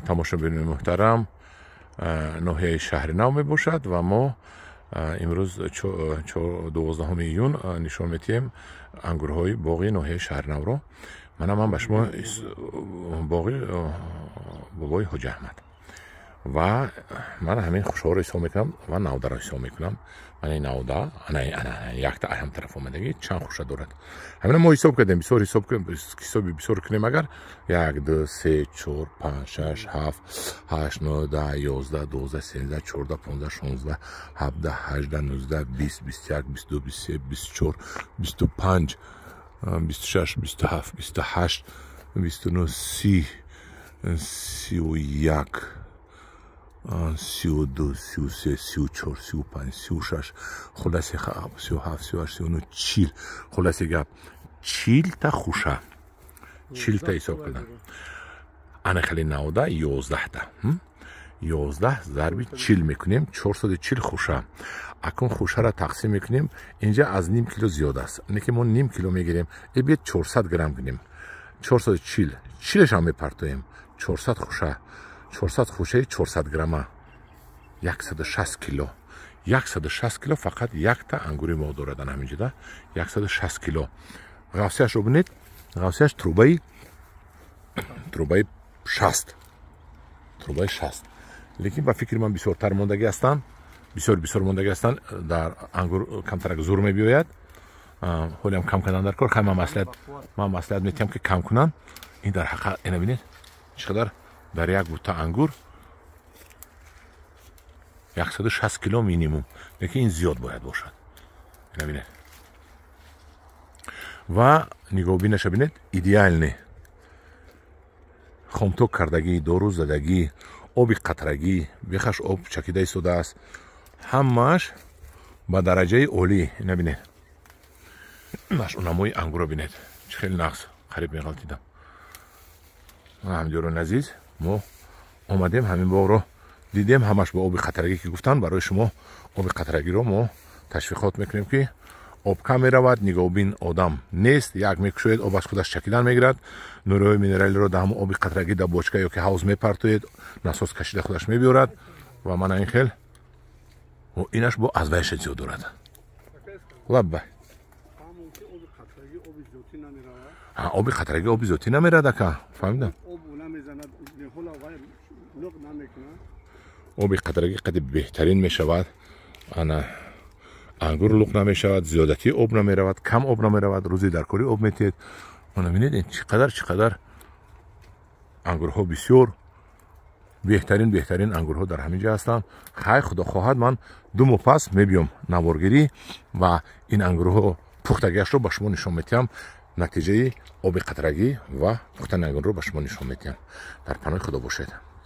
тамошобини муҳтарам, ноҳияи шаҳри нав мебошад ва мо имрӯз 12 июн нишон медиҳем ангурҳои боғи ноҳияи шаҳри навро. Манам ба шумо боғи бобои ҳоҷи аҳмад ва ман ҳамин хушҳоро ҳисоб мекунам ва навдаро ҳисоб мекунам. Ман ин навда якта ҳам тараф омадагӣ чанд хуша дорад. Ҳамина мо ҳисоб кардем, ҳисоби бисёр кунем агар 1 2 3 4 5 6 7 8 9 10 11 12 13 14 15 16 17 18 19 20 21 22 23 24 25 26 27 28 29 30 31 32 33 34 35 36 خلاصه 37 38 39 40 خلاصه گپ 40 تا خوشه 40 تا حساب کردم انا خیلی 90 11 تا 11 ضرب 40 میکنیم 440 خوشه. اکن خوشه را تقسیم میکنیم اینجا از نیم کیلو زیاد است. اینه که ما نیم کیلو میگیریم ای بیت 400 گرم کنیم 440 40 هم میپرتویم 400 خوشه 400 خوشه 400 گرمه 160 کیلو 160 کیلو فقط یک تا انگوری ما دارد همینجا 160 کیلو. غوثیش رو ببینید غوثیش تروبای 60 لیکن با فکر من بسیارتر موندگی هستن بسیار موندگی هستن در انگور کمتر زور میبیاید حالی هم کم کردن در کار خیلی من مصلحت میتیم که کم کنن. این در حقیقت اینو ببینید چقدر در یک بوته انگور 160 کیلو مینیموم لیکن این زیاد باید باشد. اینو ببینید و نگاه بینش ببینید ایدئال نه خمتوک کردگی دارو زدگی آب قطرگی بخش آب چکیده ایستاده است همش با درجه عالی. اینو ببینید نمای انگور رو ببینید چه خیلی نقص خریب میغلطیدم. همجوران عزیز ما اومدیم همین باغ رو دیدیم همش با آب قطرگی که گفتن برای شما آب قطرگی رو ما تشویقات میکنیم که آب کم میرود نگاه بین آدم نیست یک میکشوید آب از خودش چکیدن میگیرد نورهای مینرالی رو در هم آب قطرگی در بوچکه یا که حوض میپرتوید نساز کشیده خودش میبیورد و من این خیل و اینش با ازوایش زیاد دارد. لبه آب قطرگی آب زیادی نمیرد که فهمیدم آب قطرگی قدر بهترین میشود انا انگور لق نمیشود زیادتی آب نمیرود کم آب نمیرود روزی در کاری آب میتید. اون ببینید چقدر انگورها بسیار بهترین انگورها در همینجا هستند. خیر خدا خواهد من دو ماه پس میبیام نوارگیری و این انگورها پختگیش رو به شما نشون میتیم نتیجه آب قطرگی و پختن انگور رو به شما نشون میتیم. در پناه خدا باشید.